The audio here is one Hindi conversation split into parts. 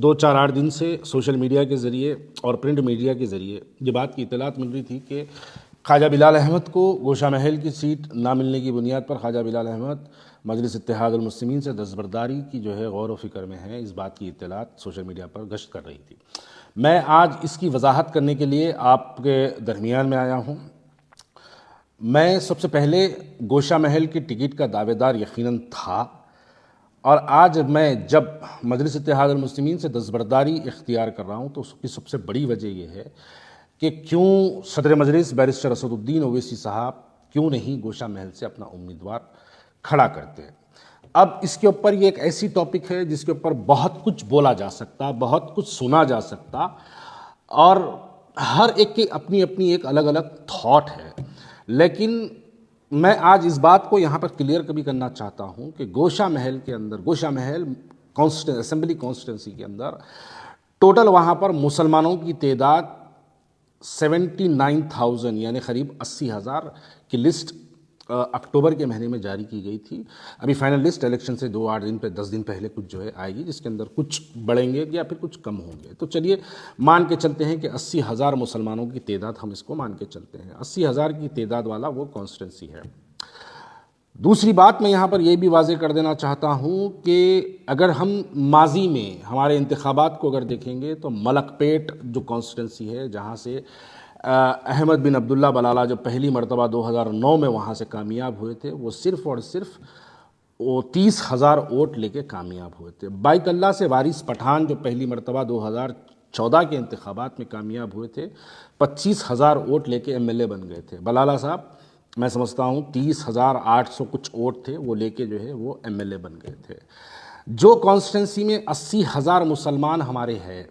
दो चार आठ दिन से सोशल मीडिया के ज़रिए और प्रिंट मीडिया के ज़रिए ये बात की इत्तलात मिल रही थी कि ख्वाजा बिलाल अहमद को गोशा महल की सीट ना मिलने की बुनियाद पर ख्वाजा बिलाल अहमद मजलिस इत्तेहादुल मुस्लिमीन से दस्तबरदारी की जो है गौर व फिक्र में है। इस बात की इत्तलात सोशल मीडिया पर गश्त कर रही थी। मैं आज इसकी वजाहत करने के लिए आपके दरमियान में आया हूँ। मैं सबसे पहले गोशा महल की टिकट का दावेदार यकीनन था, और आज मैं जब मजलिस इत्तेहादुल मुस्लिमीन से दस्तबरदारी इख्तियार कर रहा हूँ तो उसकी सबसे बड़ी वजह यह है कि क्यों सदर मजलिस बैरिस्टर असदुद्दीन ओवैसी साहब क्यों नहीं गोशा महल से अपना उम्मीदवार खड़ा करते हैं। अब इसके ऊपर ये एक ऐसी टॉपिक है जिसके ऊपर बहुत कुछ बोला जा सकता, बहुत कुछ सुना जा सकता, और हर एक की अपनी अपनी एक अलग अलग थॉट है। लेकिन मैं आज इस बात को यहाँ पर क्लियर कभी करना चाहता हूँ कि गोशा महल के अंदर, गोशा महल असेंबली कॉन्स्टिट्यूंसी के अंदर टोटल वहाँ पर मुसलमानों की तादाद 79,000 यानी करीब 80,000 की लिस्ट अक्टूबर के महीने में जारी की गई थी। अभी फाइनल लिस्ट इलेक्शन से 2-8 दिन पे 10 दिन पहले कुछ जो है आएगी, जिसके अंदर कुछ बढ़ेंगे या फिर कुछ कम होंगे। तो चलिए मान के चलते हैं कि 80,000 मुसलमानों की तादाद, हम इसको मान के चलते हैं 80,000 की तादाद वाला वो कॉन्स्टिट्यूंसी है। दूसरी बात मैं यहाँ पर यह भी वाजे कर देना चाहता हूँ कि अगर हम माजी में हमारे इंतखाबात को अगर देखेंगे तो मलकपेट जो कॉन्स्टिट्यूंसी है, जहाँ से अहमद बिन अब्दुल्ला बलाला जब पहली मरतबा 2009 में वहाँ से कामयाब हुए थे, वो सिर्फ़ और सिर्फ वो 30,000 वोट लेके कामयाब हुए थे। बाइकल्ला से वारिस पठान जो पहली मरतबा 2014 के इंतखाबात में कामयाब हुए थे, 25,000 वोट लेके MLA बन गए थे। बलाला साहब मैं समझता हूँ 30,800 कुछ वोट थे, वो लेके जो है वो MLA बन गए थे। जो कॉन्स्टिट्यूंसी में 80,000 मुसलमान हमारे हैं,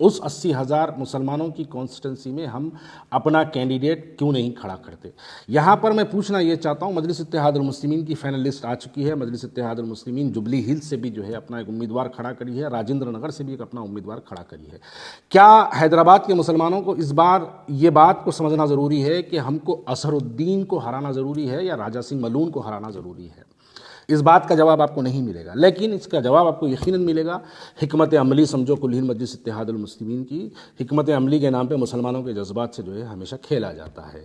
उस 80,000 मुसलमानों की कॉन्स्टिट्यूंसी में हम अपना कैंडिडेट क्यों नहीं खड़ा करते। यहाँ पर मैं पूछना ये चाहता हूँ, मजलिस इत्तेहादुल मुस्लिमीन की फाइनल लिस्ट आ चुकी है। मजलिस इत्तेहादुल मुस्लिमीन जुबली हिल्स से भी जो है अपना एक उम्मीदवार खड़ा करी है, राजेंद्र नगर से भी एक अपना उम्मीदवार खड़ा करी है। क्या हैदराबाद के मुसलमानों को इस बार ये बात को समझना ज़रूरी है कि हमको असरुद्दीन को हराना ज़रूरी है या राजा सिंह मलून को हराना ज़रूरी है? इस बात का जवाब आपको नहीं मिलेगा, लेकिन इसका जवाब आपको यकीनन मिलेगा। हिकमत अमली समझो कुल हिंद मजलिस इत्तेहादुल मुस्लिमीन की हिकमत अमली के नाम पे मुसलमानों के जज्बात से जो है हमेशा खेला जाता है।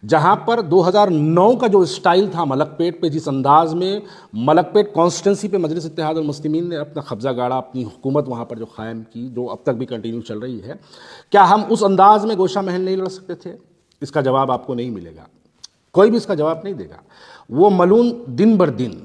जहाँ पर 2009 का जो स्टाइल था मलकपेट पे, जिस अंदाज में मलकपेट कॉन्स्टिट्यूंसी पे मजलिस इत्तेहादुल मुस्लिमीन ने अपना कब्जा गाड़ा, अपनी हुकूमत वहाँ पर जो कायम की, जो अब तक भी कंटिन्यू चल रही है, क्या हम उस अंदाज में गोशा महल नहीं लड़ सकते थे? इसका जवाब आपको नहीं मिलेगा, कोई भी इसका जवाब नहीं देगा। वो मलून दिन बर दिन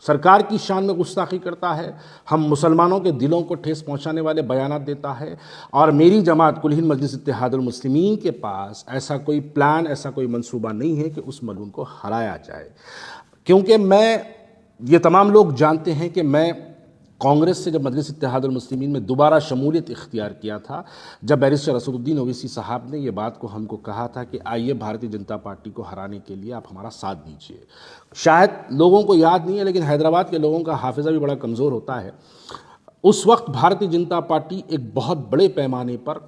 सरकार की शान में गुस्ताखी करता है, हम मुसलमानों के दिलों को ठेस पहुंचाने वाले बयानात देता है, और मेरी जमात कुल हिंद मजलिस इत्तेहादुल मुस्लिमीन के पास ऐसा कोई प्लान, ऐसा कोई मंसूबा नहीं है कि उस मलून को हराया जाए। क्योंकि ये तमाम लोग जानते हैं कि मैं कांग्रेस से जब मजलिस इत्तेहादुल मुस्लिमीन में दोबारा शमूलियत इख्तियार किया था, जब बैरिस्टर असदुद्दीन ओवैसी साहब ने ये बात को हमको कहा था कि आइए भारतीय जनता पार्टी को हराने के लिए आप हमारा साथ दीजिए। शायद लोगों को याद नहीं है, लेकिन हैदराबाद के लोगों का हाफिज़ा भी बड़ा कमज़ोर होता है। उस वक्त भारतीय जनता पार्टी एक बहुत बड़े पैमाने पर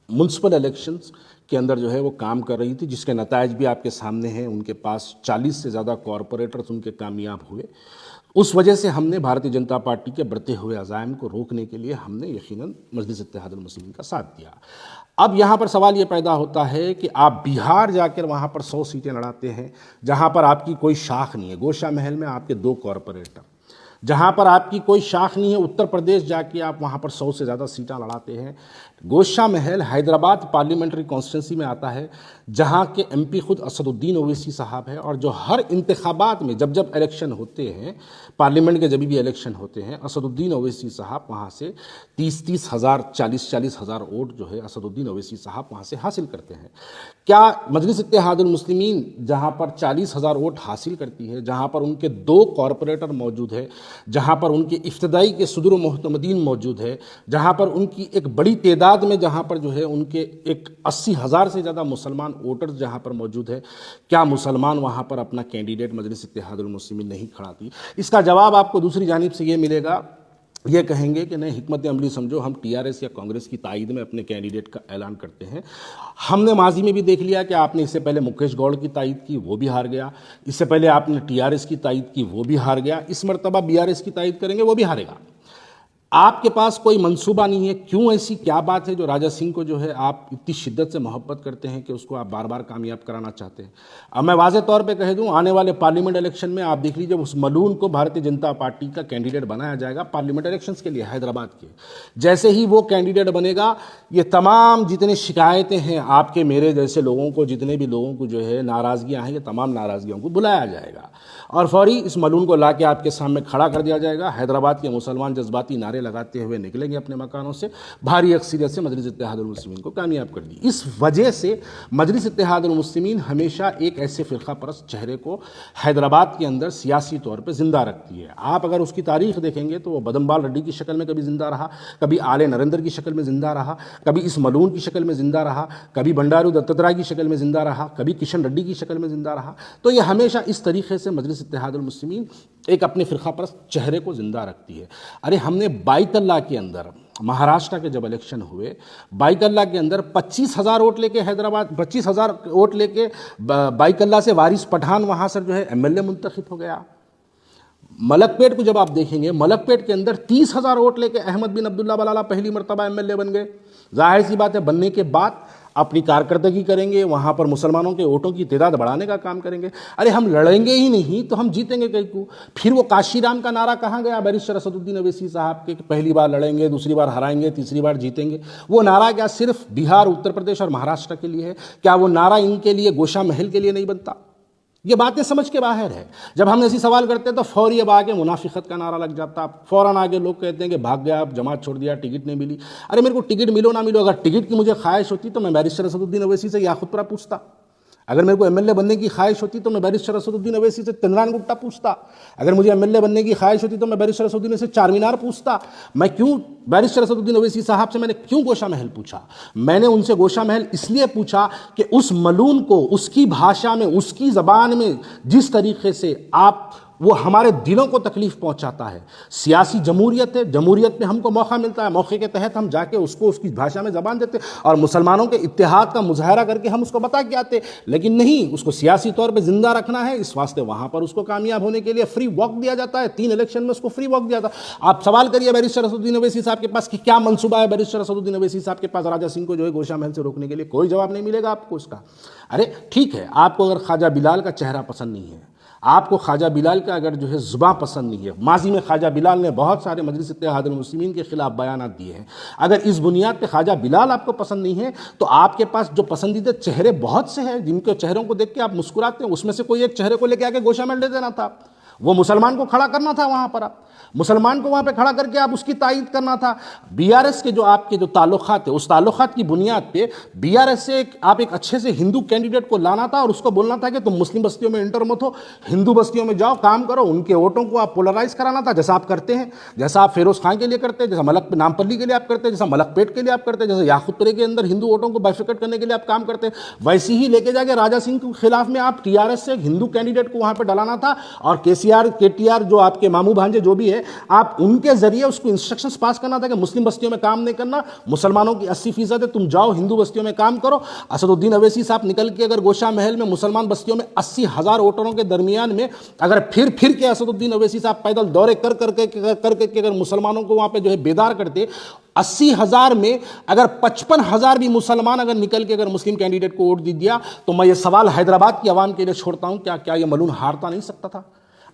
म्युनिसिपल इलेक्शंस के अंदर जो है वो काम कर रही थी, जिसके नतायज भी आपके सामने हैं। उनके पास 40 से ज़्यादा कॉरपोरेटर्स उनके कामयाब हुए। उस वजह से हमने भारतीय जनता पार्टी के बढ़ते हुए अज़ाइम को रोकने के लिए हमने यकीनन मजलिस इत्तेहादुल मुस्लिमीन का साथ दिया। अब यहाँ पर सवाल ये पैदा होता है कि आप बिहार जाकर वहाँ पर 100 सीटें लड़ाते हैं, जहाँ पर आपकी कोई शाख नहीं है। गोशा महल में आपके 2 कॉरपोरेटर, जहाँ पर आपकी कोई शाख नहीं है। उत्तर प्रदेश जाके आप वहाँ पर 100 से ज़्यादा सीटें लड़ाते हैं। गोशा महल हैदराबाद पार्लियामेंट्री कॉन्स्टिट्यूंसी में आता है, जहाँ के MP खुद असदुद्दीन ओवैसी साहब हैं, और जो हर इंतखाबात में जब इलेक्शन होते हैं, पार्लियामेंट के जब भी इलेक्शन होते हैं, असदुद्दीन ओवैसी साहब वहाँ से 30-30 हज़ार, 40-40 हज़ार वोट जो है असदुद्दीन ओवैसी साहब वहाँ से हासिल करते हैं। क्या मजलिस इत्तेहादुल मुस्लिमीन जहाँ पर 40,000 वोट हासिल करती है, जहाँ पर उनके 2 कॉरपोरेटर मौजूद है, जहाँ पर उनके इफ्तदाई के सदर मोहतमदीन मौजूद है, जहाँ पर उनकी एक बड़ी तादाद में, जहाँ पर जो है उनके एक 80,000 से ज़्यादा मुसलमान वोटर्स जहाँ पर मौजूद है, क्या मुसलमान वहाँ पर अपना कैंडिडेट मजलिस इत्तेहादुल मुस्लिमीन नहीं खड़ाती? इसका जवाब आपको दूसरी जानिब से ये मिलेगा, ये कहेंगे कि नहीं, हिकमत अमली समझो हम TRS या कांग्रेस की तायद में अपने कैंडिडेट का ऐलान करते हैं। हमने माजी में भी देख लिया कि आपने इससे पहले मुकेश गौड़ की तायद की, वो भी हार गया। इससे पहले आपने TRS की तायद की, वो भी हार गया। इस मरतबा BRS की तायद करेंगे, वो भी हारेगा। आपके पास कोई मंसूबा नहीं है, क्यों? ऐसी क्या बात है जो राजा सिंह को जो है आप इतनी शिद्दत से मोहब्बत करते हैं कि उसको आप बार बार कामयाब कराना चाहते हैं? अब मैं वाज़े तौर पे कह दूं, आने वाले पार्लियामेंट इलेक्शन में आप देख लीजिए, उस मलून को भारतीय जनता पार्टी का कैंडिडेट बनाया जाएगा पार्लियामेंट इलेक्शंस के लिए हैदराबाद के। जैसे ही वो कैंडिडेट बनेगा, ये तमाम जितनी शिकायतें हैं आपके मेरे जैसे लोगों को, जितने भी लोगों को जो है नाराज़गियाँ हैं, ये तमाम नाराज़गियों को बुलाया जाएगा और फौरी इस मलून को ला के आपके सामने खड़ा कर दिया जाएगा। हैदराबाद के मुसलमान जज्बाती नारे लगाते हुए निकलेंगे अपने मकानों से, भारी अक्सरियत से मजलिस इत्तेहादुल मुस्लिमीन को कामयाब कर दी। इस वजह से मजलिस इत्तेहादुल मुस्लिमीन हमेशा एक ऐसे फ़िरका परस्त चेहरे को हैदराबाद के अंदर सियासी तौर पर जिंदा रखती है। आप अगर उसकी तारीख देखेंगे तो वो बदमबाल रेड्डी की शक्ल में कभी जिंदा रहा, कभी आले नरेंद्र की शक्ल में जिंदा रहा, कभी इस मलून की शक्ल में जिंदा रहा, कभी बंडारू दत्तात्रेय की शक्ल में जिंदा रहा, कभी किशन रेड्डी की शक्ल में जिंदा रहा। तो ये हमेशा इस तरीके से मजलिस इत्तेहादुल मुस्लिमीन एक अपने फ़िरका परस्त चेहरे को जिंदा रखती है। अरे हमने बाइतल्ला के अंदर, महाराष्ट्र के जब इलेक्शन हुए, बाइकल्ला के अंदर 25,000 वोट लेके हैदराबाद, 25,000 वोट लेके बाइकल्ला से वारिस पठान वहाँ से जो है एमएलए मुंतखब हो गया। मलकपेट को जब आप देखेंगे, मलकपेट के अंदर 30,000 वोट लेके अहमद बिन अब्दुल्ला बलाला पहली मरतबा एमएलए बन गए। जाहिर सी बात है, बनने के बाद अपनी कारकर्दगी करेंगे, वहाँ पर मुसलमानों के वोटों की तादाद बढ़ाने का काम करेंगे। अरे हम लड़ेंगे ही नहीं तो हम जीतेंगे कहीं को? फिर वो काशीराम का नारा कहाँ गया बैरिस्टर असदुद्दीन अवैसी साहब के, पहली बार लड़ेंगे, दूसरी बार हराएंगे, तीसरी बार जीतेंगे? वो नारा क्या सिर्फ बिहार, उत्तर प्रदेश और महाराष्ट्र के लिए है? क्या वो नारा इनके लिए, गोशा महल के लिए नहीं बनता? ये बातें समझ के बाहर है। जब हम ऐसी सवाल करते हैं तो फौरी अब आगे मुनाफिकत का नारा लग जाता, फ़ौरन आगे लोग कहते हैं कि भाग गया, आप जमात छोड़ दिया, टिकट नहीं मिली। अरे मेरे को टिकट मिलो ना मिलो, अगर टिकट की मुझे ख्वाहिश होती तो मैं बैरिस्टर असदुद्दीन अवैसी से याकुतपुरा पूछता। अगर मेरे को एमएलए बनने की ख्वाहिश होती तो मैं बैरिस्टर असदुद्दीन अवैसी से चंद्रान गुप्ता पूछता। अगर मुझे एमएलए बनने की ख्वाहिश होती तो मैं बैरिस्टर असदुद्दीन से चार मीनार पूछता। मैं क्यों बैरिस्टर असदुद्दीन अवैसी साहब से मैंने क्यों गोशा महल पूछा? मैंने उनसे गोशा महल इसलिए पूछा कि उस मलून को उसकी भाषा में, उसकी ज़बान में जिस तरीके से आप, वो हमारे दिलों को तकलीफ पहुंचाता है। सियासी जमहूरियत है, जमहूरियत में हमको मौका मिलता है, मौके के तहत हम जाके उसको उसकी भाषा में ज़बान देते और मुसलमानों के इत्तेहाद का मुजाहरा करके हम उसको बता के आते। लेकिन नहीं, उसको सियासी तौर पे जिंदा रखना है, इस वास्ते वहाँ पर उसको कामयाब होने के लिए फ्री वॉक दिया जाता है। 3 इलेक्शन में उसको फ्री वॉक दिया था। आप सवाल करिए बैरिस्टर असदुद्दीन अवैसी साहब के पास कि क्या मंसूबा है बैरिस्टर असदुद्दीन अवैसी साहब के पास राजा सिंह को जो है गोशा महल से रोकने के लिए? कोई जवाब नहीं मिलेगा आपको उसका। अरे ठीक है, आपको अगर ख्वाजा बिलाल का चेहरा पसंद नहीं है, आपको ख्वाजा बिलाल का अगर जो है ज़ुबान पसंद नहीं है, माजी में ख्वाजा बिलाल ने बहुत सारे मजलिस इत्तेहादुल मुस्लिमीन के खिलाफ बयानात दिए हैं, अगर इस बुनियाद पे ख्वाजा बिलाल आपको पसंद नहीं है तो आपके पास जो पसंदीदा चेहरे बहुत से हैं जिनके चेहरों को देख के आप मुस्कुराते हैं, उसमें से कोई एक चेहरे को लेके आके गोशा महल दे देना था। वो मुसलमान को खड़ा करना था वहाँ पर, आप मुसलमान को वहाँ पे खड़ा करके आप उसकी तायीद करना था। बीआरएस के जो आपके जो ताल्लुकात है, उस ताल्लुकात की बुनियाद पे बीआरएस से आप एक अच्छे से हिंदू कैंडिडेट को लाना था और उसको बोलना था कि तुम मुस्लिम बस्तियों में इंटर मत हो, हिंदू बस्तियों में जाओ, काम करो, उनके वोटों को आप पोलराइज कराना था, जैसा आप करते हैं, जैसा आप फिरोज खान के लिए करते हैं, जैसा मलक नामपल्ली के लिए आप करते हैं, जैसा मलकपेट के लिए आप करते हैं, जैसे याकुतपुरे के अंदर हिंदू वोटों को बाइफिकेट करने के लिए आप काम करते हैं, वैसे ही लेके जाके राजा सिंह के खिलाफ में आप टीआरएस से हिंदू कैंडिडेट को वहाँ पर डलाना था और केटीआर जो आपके मामू भांजे जो भी है, आप उनके जरिए उसको इंस्ट्रक्शंस पास करना था कि मुस्लिम बस्तियों में काम नहीं करना, मुसलमानों की 80% है, तुम जाओ हिंदू बस्तियों में काम करो। असदुद्दीन अवैसी साहब निकल के अगर गोशा महल में मुसलमान बस्तियों में 80,000 वोटरों के दरमियान में अगर फिर के असदुद्दीन अवैसी साहब पैदल दौरे कर करके अगर मुसलमानों को वहां पे जो है बेदार करते, 80,000 में अगर 55,000 भी मुसलमान अगर निकल के अगर मुस्लिम कैंडिडेट को वोट दे दिया तो मैं ये सवाल हैदराबाद की आवाम के लिए छोड़ता हूं, क्या ये मलून हारता नहीं सकता था?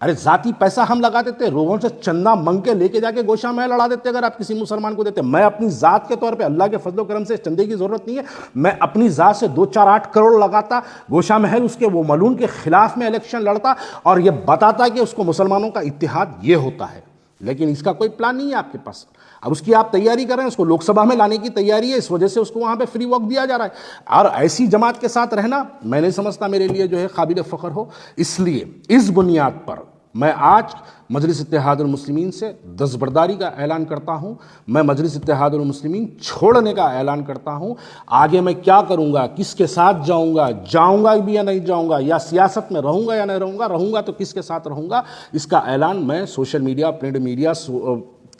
अरे जाती पैसा हम लगा देते, लोगों से चंदा मंग के लेके जाके गोशा महल लड़ा देते अगर आप किसी मुसलमान को देते। मैं अपनी जात के तौर पे, अल्लाह के फजलो करम से चंदे की जरूरत नहीं है, मैं अपनी जात से 2-4-8 करोड़ लगाता, गोशा महल उसके वो मलून के खिलाफ में इलेक्शन लड़ता और ये बताता कि उसको मुसलमानों का इत्तेहाद ये होता है। लेकिन इसका कोई प्लान नहीं है आपके पास। अब उसकी आप तैयारी कर रहे हैं, उसको लोकसभा में लाने की तैयारी है, इस वजह से उसको वहां पे फ्री वॉक दिया जा रहा है। और ऐसी जमात के साथ रहना मैं नहीं समझता मेरे लिए जो है काबिल फ़ख्र हो। इसलिए इस बुनियाद पर मैं आज मजलिस इत्तेहादुल मुस्लिमीन से दस्तबरदारी का ऐलान करता हूं, मैं मजलिस इत्तेहादुल मुस्लिमीन छोड़ने का ऐलान करता हूं। आगे मैं क्या करूंगा, किसके साथ जाऊंगा भी या नहीं जाऊंगा, या सियासत में रहूंगा या नहीं रहूंगा तो किसके साथ रहूंगा, इसका ऐलान मैं सोशल मीडिया, प्रिंट मीडिया,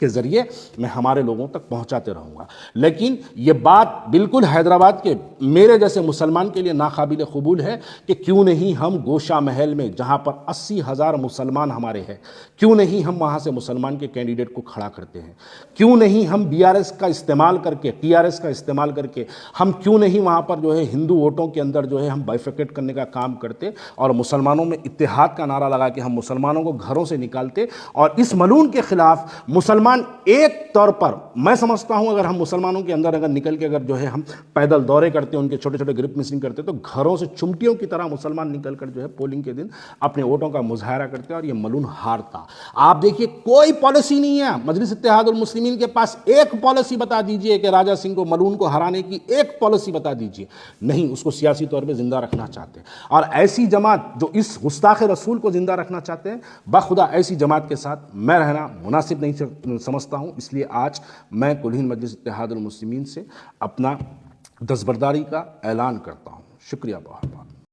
के ज़रिए मैं हमारे लोगों तक पहुंचाते रहूँगा। लेकिन ये बात बिल्कुल हैदराबाद के मेरे जैसे मुसलमान के लिए नाकाबिल कबूल है कि क्यों नहीं हम गोशा महल में, जहाँ पर 80,000 मुसलमान हमारे हैं, क्यों नहीं हम वहाँ से मुसलमान के कैंडिडेट को खड़ा करते हैं, क्यों नहीं हम बीआरएस का इस्तेमाल करके, टीआरएस का इस्तेमाल करके हम क्यों नहीं वहाँ पर जो है हिंदू वोटों के अंदर जो है हम बाइफिकेट करने का काम करते और मुसलमानों में इत्तेहाद का नारा लगा के हम मुसलमानों को घरों से निकालते और इस मलून के खिलाफ मुसलमान एक तौर पर, मैं समझता हूं अगर हम मुसलमानों के अंदर अगर निकल के अगर जो है हम पैदल दौरे करते, उनके छोटे छोटे ग्रुप मिसिंग करते, तो घरों से चुमटियों की तरह मुसलमान निकल कर जो है पोलिंग के दिन अपने वोटों का मुजाहरा करते और ये मलून हारता। आप देखिए कोई पॉलिसी नहीं है मजलिस इत्तेहादुल मुस्लिमीन के पास। एक पॉलिसी बता दीजिए कि राजा सिंह को, मलून को हराने की एक पॉलिसी बता दीजिए। नहीं, उसको सियासी तौर पर जिंदा रखना चाहते हैं। और ऐसी जमात जो इस गुस्ताख रसूल को जिंदा रखना चाहते हैं, बखुदा ऐसी जमात के साथ मैं रहना मुनासिब नहीं समझता हूं। इसलिए आज मैं कुल हिंद मजलिस इत्तेहादुल मुस्लिमीन से अपना दस्तबरदारी का ऐलान करता हूं। शुक्रिया बहुत बहुत।